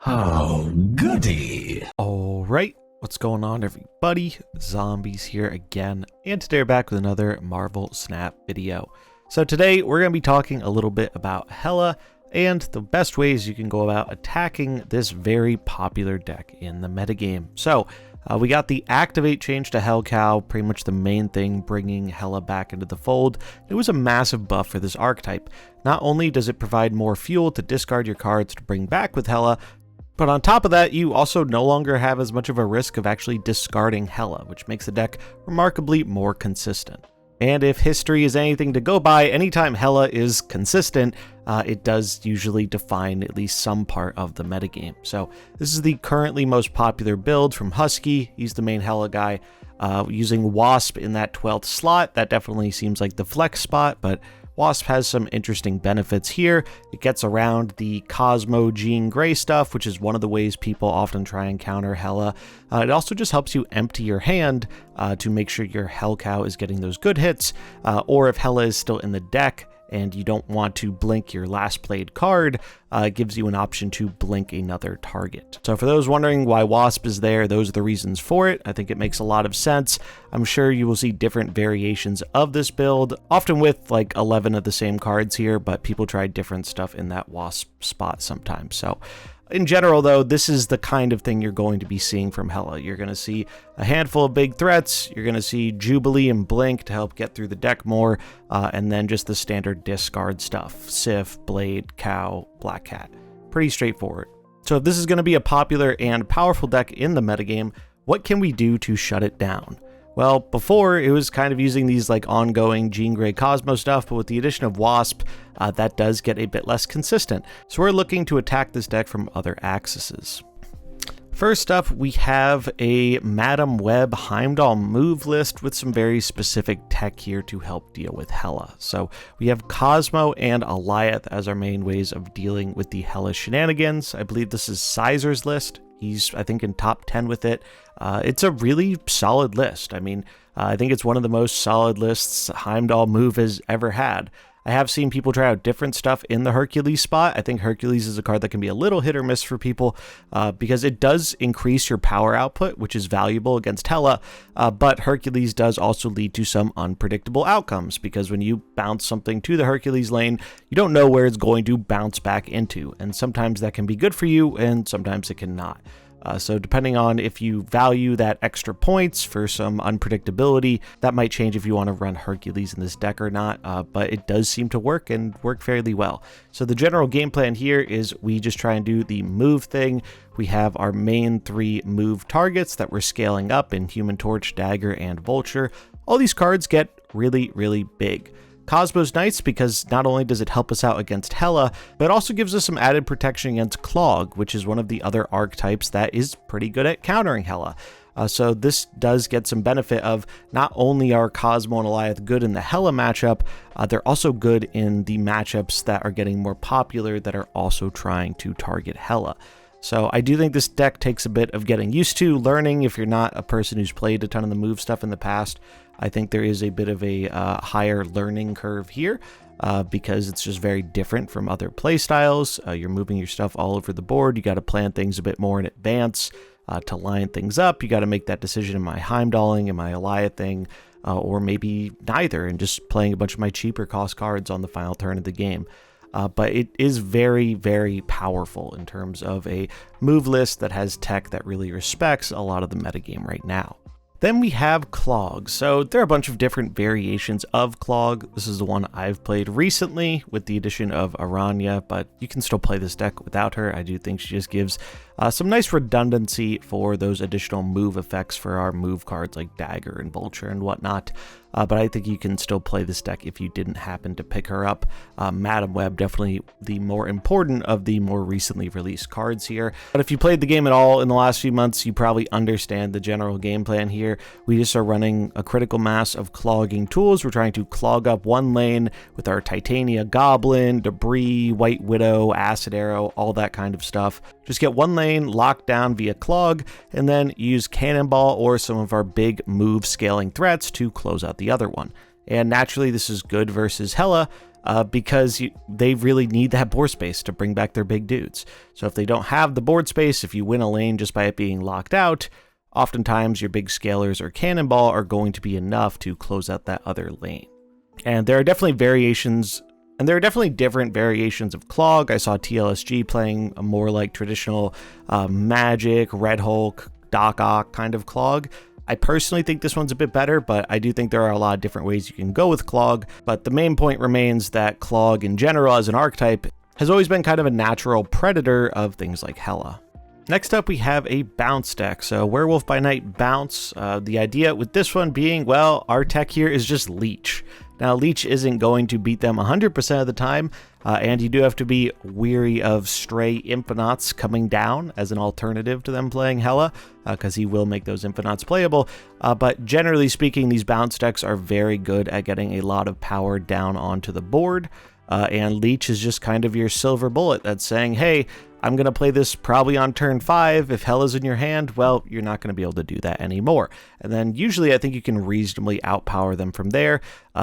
Oh, goody. All right, what's going on, everybody? Zombies here again, and today we're back with another Marvel Snap video. So today we're going to be talking a little bit about Hela and the best ways you can go about attacking this very popular deck in the metagame. So we got the Activate change to Hellcow, pretty much the main thing bringing Hela back into the fold. It was a massive buff for this archetype. Not only does it provide more fuel to discard your cards to bring back with Hela, but on top of that, you also no longer have as much of a risk of actually discarding Hela, which makes the deck remarkably more consistent. And if history is anything to go by, anytime Hela is consistent, it does usually define at least some part of the metagame. So this is the currently most popular build from Husky. He's the main Hela guy. Using Wasp in that 12th slot, that definitely seems like the flex spot, but Wasp has some interesting benefits here. It gets around the Cosmo Jean Grey stuff, which is one of the ways people often try and counter Hela. It also just helps you empty your hand to make sure your Hellcow is getting those good hits, or if Hela is still in the deck and you don't want to blink your last played card, it gives you an option to blink another target. So for those wondering why Wasp is there, those are the reasons for it. I think it makes a lot of sense. I'm sure you will see different variations of this build, often with like 11 of the same cards here, but people try different stuff in that Wasp spot sometimes. So in general, though, this is the kind of thing you're going to be seeing from Hela. You're going to see a handful of big threats, you're going to see Jubilee and Blink to help get through the deck more, and then just the standard discard stuff. Sif, Blade, Cow, Black Cat. Pretty straightforward. So if this is going to be a popular and powerful deck in the metagame, what can we do to shut it down? Well, before, it was kind of using these like ongoing Jean Grey Cosmo stuff, but with the addition of Wasp, that does get a bit less consistent. So we're looking to attack this deck from other axes. First up, we have a Madam Web Heimdal move list with some very specific tech here to help deal with Hela. So we have Cosmo and Alioth as our main ways of dealing with the Hela shenanigans. I believe this is Sizer's list. He's, I think, in top 10 with it. It's a really solid list. I mean, I think it's one of the most solid lists Heimdal move has ever had. I have seen people try out different stuff in the Hercules spot. I think Hercules is a card that can be a little hit or miss for people because it does increase your power output, which is valuable against Hela, but Hercules does also lead to some unpredictable outcomes because when you bounce something to the Hercules lane, you don't know where it's going to bounce back into, and sometimes that can be good for you and sometimes it cannot. So depending on if you value that extra points for some unpredictability, that might change if you want to run Hercules in this deck or not, but it does seem to work and work fairly well. So the general game plan here is we just try and do the move thing. We have our main 3 move targets that we're scaling up in Human Torch, Dagger, and Vulture. All these cards get really, really big. Cosmo's nice because not only does it help us out against Hela, but it also gives us some added protection against Clog, which is one of the other archetypes that is pretty good at countering Hela. So this does get some benefit of not only are Cosmo and Alioth good in the Hela matchup, they're also good in the matchups that are getting more popular that are also trying to target Hela. So I do think this deck takes a bit of getting used to, learning if you're not a person who's played a ton of the move stuff in the past. I think there is a bit of a higher learning curve here because it's just very different from other playstyles. You're moving your stuff all over the board. You got to plan things a bit more in advance to line things up. You got to make that decision, am I Heimdaling, am I Aliothing, or maybe neither, and just playing a bunch of my cheaper cost cards on the final turn of the game. But it is very, very powerful in terms of a move list that has tech that really respects a lot of the metagame right now. Then we have Clog. So there are a bunch of different variations of Clog. This is the one I've played recently with the addition of Aranya, but you can still play this deck without her. I do think she just gives some nice redundancy for those additional move effects for our move cards like Dagger and Vulture and whatnot. But I think you can still play this deck if you didn't happen to pick her up. Madam Web, definitely the more important of the more recently released cards here. But if you played the game at all in the last few months, you probably understand the general game plan here. We just are running a critical mass of clogging tools. We're trying to clog up one lane with our Titania Goblin, Debris, White Widow, Acid Arrow, all that kind of stuff. Just get one lane locked down via Clog, and then use Cannonball or some of our big move scaling threats to close out the other one. And naturally, this is good versus Hela, because they really need that board space to bring back their big dudes. So if they don't have the board space, if you win a lane just by it being locked out, oftentimes your big scalers or cannonball are going to be enough to close out that other lane. And there are definitely variations, and there are definitely different variations of Clog. I saw TLSG playing a more like traditional Magic, Red Hulk, Doc Ock kind of Clog. I personally think this one's a bit better, but I do think there are a lot of different ways you can go with Clog. But the main point remains that Clog in general as an archetype has always been kind of a natural predator of things like Hela. Next up, we have a bounce deck. So Werewolf by Night bounce. The idea with this one being, well, our tech here is just Leech. Now, Leech isn't going to beat them 100% of the time, and you do have to be weary of stray Infinauts coming down as an alternative to them playing Hela, because he will make those Infinauts playable. But generally speaking, these bounce decks are very good at getting a lot of power down onto the board, and Leech is just kind of your silver bullet that's saying, hey, I'm going to play this probably on turn 5. If Hela's in your hand, well, you're not going to be able to do that anymore. And then usually I think you can reasonably outpower them from there,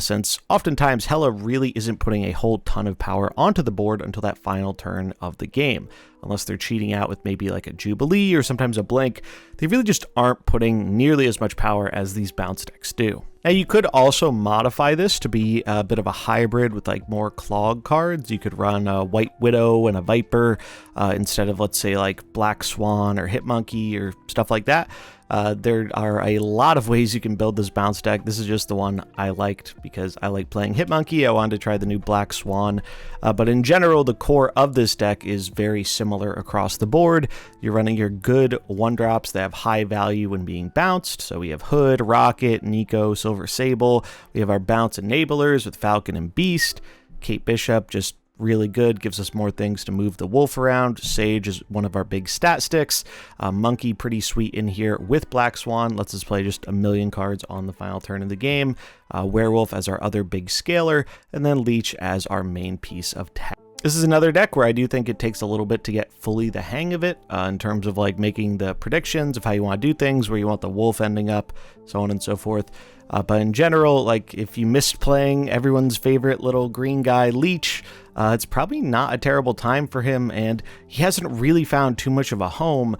since oftentimes Hela really isn't putting a whole ton of power onto the board until that final turn of the game. Unless they're cheating out with maybe like a Jubilee or sometimes a Blink, they really just aren't putting nearly as much power as these bounce decks do. Now, you could also modify this to be a bit of a hybrid with like more Clog cards. You could run a White Widow and a Viper instead of, let's say, like Black Swan or Hitmonkey or stuff like that. There are a lot of ways you can build this bounce deck. This is just the one I liked because I like playing Hitmonkey. I wanted to try the new Black Swan. But in general, the core of this deck is very similar across the board. You're running your good 1-drops that have high value when being bounced. So we have Hood, Rocket, Nico, Silver Sable. We have our bounce enablers with Falcon and Beast. Kate Bishop, just really good, gives us more things to move the wolf around. Sage is one of our big stat sticks. Monkey, pretty sweet in here with Black Swan, lets us play just a million cards on the final turn of the game. Werewolf as our other big scaler, and then Leech as our main piece of tech. This is another deck where I do think it takes a little bit to get fully the hang of it in terms of like making the predictions of how you want to do things, where you want the wolf ending up, so on and so forth. But in general, like if you missed playing everyone's favorite little green guy, Leech, it's probably not a terrible time for him, and he hasn't really found too much of a home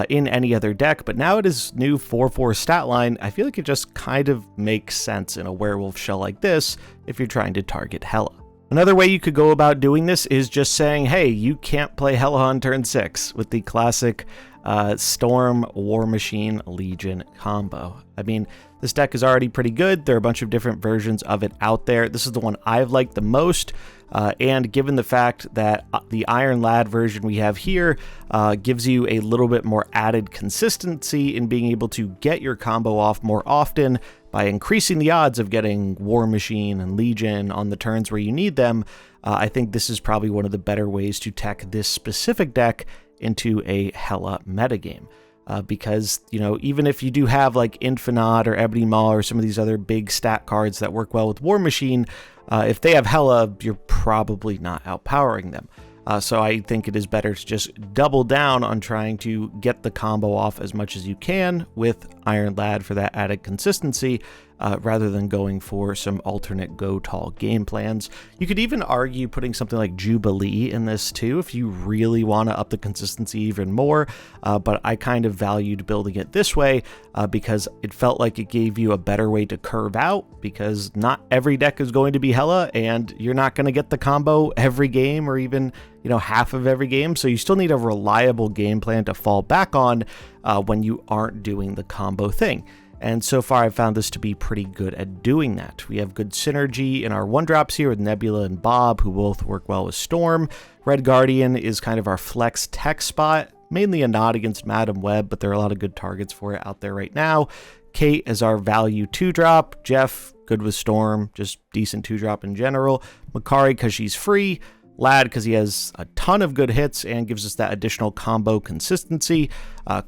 in any other deck. But now at his new 4/4 stat line, I feel like it just kind of makes sense in a werewolf shell like this if you're trying to target Hela. Another way you could go about doing this is just saying, hey, you can't play Hela on turn 6 with the classic Storm, War Machine, Legion combo. I mean, this deck is already pretty good. There are a bunch of different versions of it out there. This is the one I've liked the most. And given the fact that the Iron Lad version we have here gives you a little bit more added consistency in being able to get your combo off more often by increasing the odds of getting War Machine and Legion on the turns where you need them, I think this is probably one of the better ways to tech this specific deck into a Hela metagame. Because, you know, even if you do have like Infinaut or Ebony Maw or some of these other big stat cards that work well with War Machine, if they have Hela, you're probably not outpowering them. So I think it is better to just double down on trying to get the combo off as much as you can with Iron Lad for that added consistency, rather than going for some alternate go tall game plans. You could even argue putting something like Jubilee in this too if you really want to up the consistency even more, but I kind of valued building it this way because it felt like it gave you a better way to curve out, because not every deck is going to be Hela, and you're not going to get the combo every game or even, you know, half of every game, so you still need a reliable game plan to fall back on when you aren't doing the combo thing. And so far, I've found this to be pretty good at doing that. We have good synergy in our 1-drops here with Nebula and Bob, who both work well with Storm. Red Guardian is kind of our flex tech spot, mainly a nod against Madam Web, but there are a lot of good targets for it out there right now. Kate is our value 2-drop. Jeff, good with Storm, just decent 2-drop in general. Makari, because she's free. Lad, because he has a ton of good hits and gives us that additional combo consistency.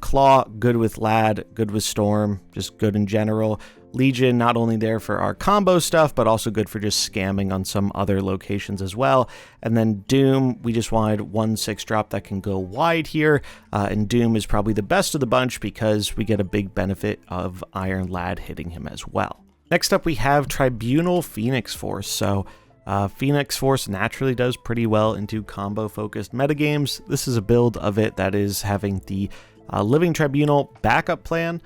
Claw, good with Lad, good with Storm, just good in general. Legion, not only there for our combo stuff, but also good for just scamming on some other locations as well. And then Doom, we just wanted 1 6-drop that can go wide here. And Doom is probably the best of the bunch because we get a big benefit of Iron Lad hitting him as well. Next up, we have Tribunal Phoenix Force. So Phoenix Force naturally does pretty well into combo-focused metagames. This is a build of it that is having the Living Tribunal backup plan.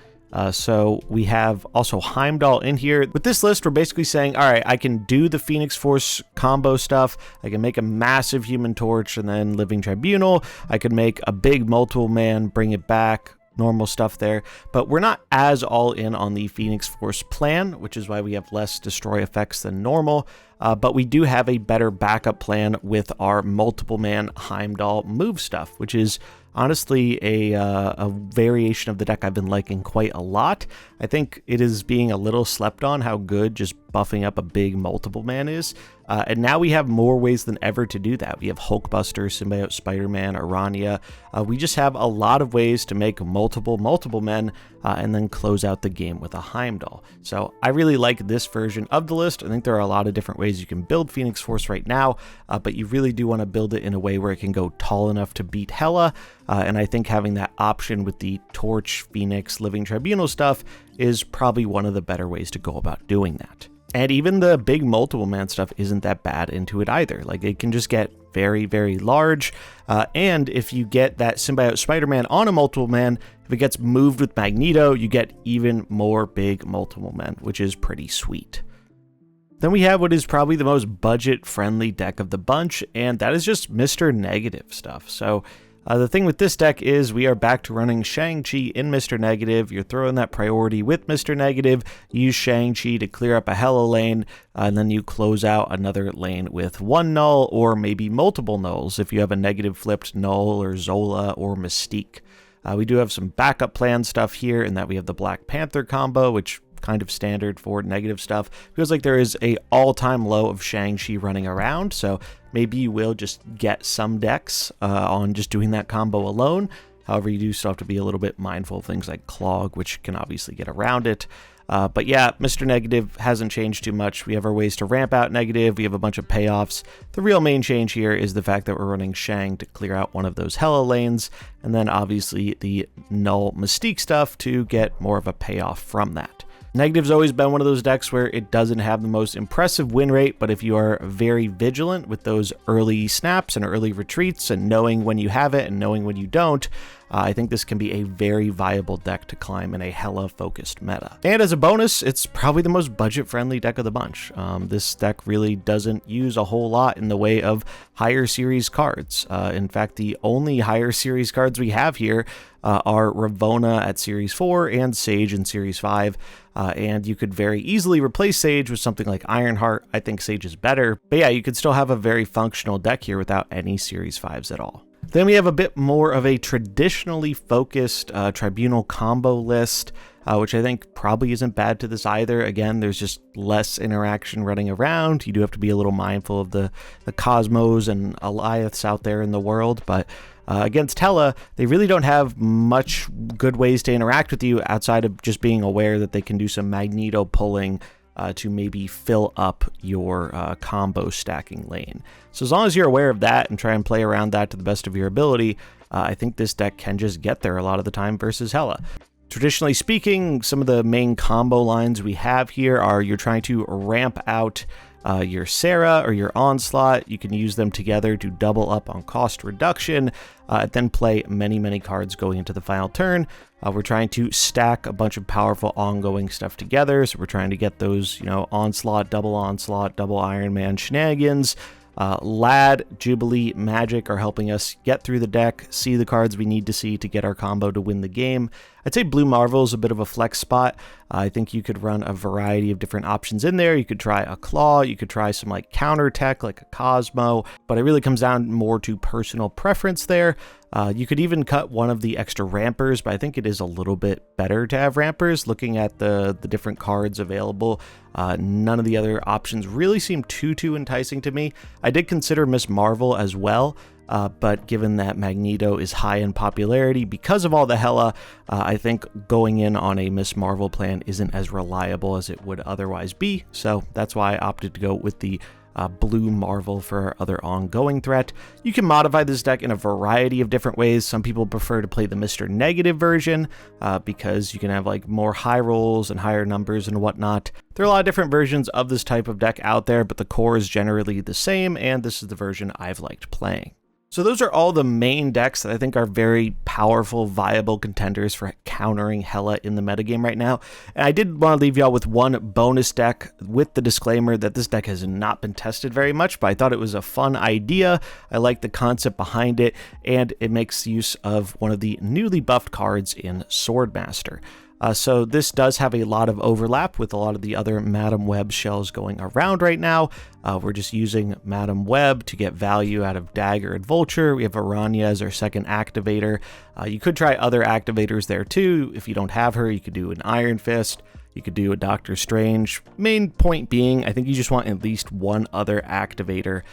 So we have also Heimdal in here. With this list, we're basically saying, all right, I can do the Phoenix Force combo stuff. I can make a massive Human Torch and then Living Tribunal. I could make a big multiple man, bring it back, normal stuff there. But we're not as all in on the Phoenix Force plan, which is why we have less destroy effects than normal. But we do have a better backup plan with our multiple man Heimdal move stuff, which is honestly a variation of the deck I've been liking quite a lot. I think it is being a little slept on how good just buffing up a big multiple man is. And now we have more ways than ever to do that. We have Hulkbuster, Symbiote Spider-Man, Arania. We just have a lot of ways to make multiple men and then close out the game with a Heimdal. So I really like this version of the list. I think there are a lot of different ways you can build Phoenix Force right now, but you really do want to build it in a way where it can go tall enough to beat Hela. And I think having that option with the Torch, Phoenix, Living Tribunal stuff is probably one of the better ways to go about doing that. And even the big multiple man stuff isn't that bad into it either. Like, it can just get very, very large. And if you get that Symbiote Spider-Man on a multiple man, if it gets moved with Magneto, you get even more big multiple men, which is pretty sweet. Then we have what is probably the most budget-friendly deck of the bunch, and that is just Mr. Negative stuff. So the thing with this deck is we are back to running Shang Chi in Mr. Negative. You're throwing that priority with Mr. Negative. You use Shang Chi to clear up a Hela lane, and then you close out another lane with one null or maybe multiple nulls if you have a negative flipped null or Zola or Mystique. We do have some backup plan stuff here in that we have the Black Panther combo, which kind of standard for negative stuff. Feels like there is a all-time low of Shang-Chi running around, so maybe you will just get some decks on just doing that combo alone. However, you do still have to be a little bit mindful of things like Clog, which can obviously get around it. But yeah, Mr. Negative hasn't changed too much. We have our ways to ramp out Negative. We have a bunch of payoffs. The real main change here is the fact that we're running Shang to clear out one of those Hela lanes, and then obviously the null Mystique stuff to get more of a payoff from that. Negative's always been one of those decks where it doesn't have the most impressive win rate, but if you are very vigilant with those early snaps and early retreats and knowing when you have it and knowing when you don't, I think this can be a very viable deck to climb in a Hela-focused meta. And as a bonus, it's probably the most budget-friendly deck of the bunch. This deck really doesn't use a whole lot in the way of higher series cards. In fact, the only higher series cards we have here are Ravonna at Series 4 and Sage in Series 5. And you could very easily replace Sage with something like Ironheart. I think Sage is better. But yeah, you could still have a very functional deck here without any Series 5s at all. Then we have a bit more of a traditionally focused Tribunal combo list, which I think probably isn't bad to this either. Again, there's just less interaction running around. You do have to be a little mindful of the Cosmos and Alioths out there in the world, but against Hela, they really don't have much good ways to interact with you outside of just being aware that they can do some Magneto pulling to maybe fill up your combo stacking lane. So as long as you're aware of that and try and play around that to the best of your ability, I think this deck can just get there a lot of the time versus Hela. Traditionally speaking, some of the main combo lines we have here are you're trying to ramp out your Sarah or your Onslaught. You can use them together to double up on cost reduction, then play many cards going into the final turn. We're trying to stack a bunch of powerful ongoing stuff together, so we're trying to get those, Onslaught, double Iron Man shenanigans. Lad, Jubilee, Magic are helping us get through the deck, see the cards we need to see to get our combo to win the game. I'd say Blue Marvel is a bit of a flex spot. I think you could run a variety of different options in there. You could try a Claw, you could try some counter tech like a Cosmo, but it really comes down more to personal preference there. You could even cut one of the extra rampers, but I think it is a little bit better to have rampers. Looking at the different cards available, none of the other options really seem too enticing to me. I did consider Miss Marvel as well, but given that Magneto is high in popularity because of all the Hela, I think going in on a Miss Marvel plan isn't as reliable as it would otherwise be. So that's why I opted to go with the blue Marvel for our other ongoing threat. You can modify this deck in a variety of different ways. Some people prefer to play the Mr. Negative version because you can have like more high rolls and higher numbers and whatnot. There are a lot of different versions of this type of deck out there, but the core is generally the same, and this is the version I've liked playing. So those are all the main decks that I think are very powerful, viable contenders for countering Hela in the metagame right now. And I did want to leave y'all with one bonus deck with the disclaimer that this deck has not been tested very much, but I thought it was a fun idea. I like the concept behind it, and it makes use of one of the newly buffed cards in Swordmaster. So this does have a lot of overlap with a lot of the other Madam Web shells going around right now. We're just using Madam Web to get value out of Dagger and Vulture. We have Aranya as our second activator. You could try other activators there too. If you don't have her, you could do an Iron Fist. You could do a Doctor Strange. Main point being, I think you just want at least one other activator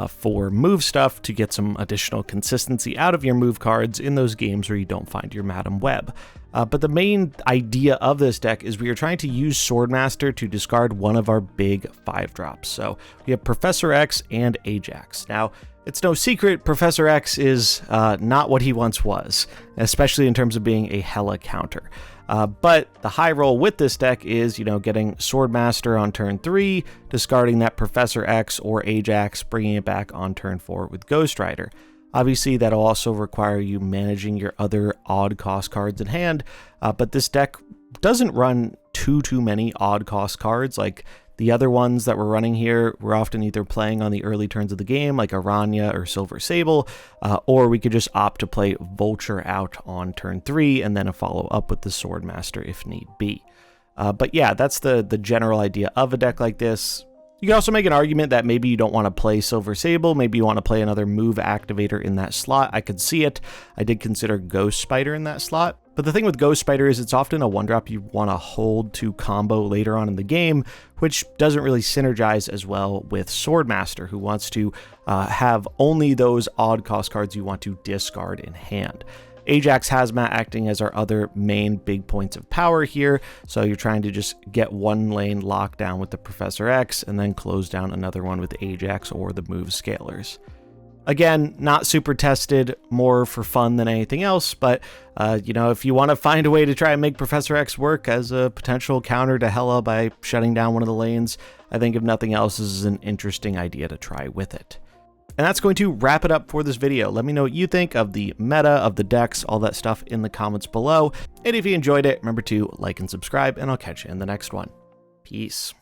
for move stuff to get some additional consistency out of your move cards in those games where you don't find your Madam Web. But the main idea of this deck is we are trying to use Swordmaster to discard one of our big 5-drops. So we have Professor X and Ajax. Now, it's no secret Professor X is not what he once was, especially in terms of being a Hela counter. But the high roll with this deck is, getting Swordmaster on turn 3, discarding that Professor X or Ajax, bringing it back on turn 4 with Ghost Rider. Obviously, that'll also require you managing your other odd cost cards in hand, but this deck doesn't run too many odd cost cards. Like the other ones that we're running here, we're often either playing on the early turns of the game, like Aranya or Silver Sable, or we could just opt to play Vulture out on turn 3 and then a follow up with the Swordmaster if need be. But yeah, that's the general idea of a deck like this. You can also make an argument that maybe you don't want to play Silver Sable, maybe you want to play another move activator in that slot. I could see it. I did consider Ghost Spider in that slot. But the thing with Ghost Spider is it's often a 1-drop you want to hold to combo later on in the game, which doesn't really synergize as well with Swordmaster, who wants to have only those odd cost cards you want to discard in hand. Ajax Hazmat acting as our other main big points of power here, so you're trying to just get one lane locked down with the Professor X and then close down another one with Ajax or the move scalers. Again, not super tested, more for fun than anything else, but if you want to find a way to try and make Professor X work as a potential counter to Hela by shutting down one of the lanes, I think if nothing else, this is an interesting idea to try with it. And that's going to wrap it up for this video. Let me know what you think of the meta, of the decks, all that stuff in the comments below. And if you enjoyed it, remember to like and subscribe, and I'll catch you in the next one. Peace.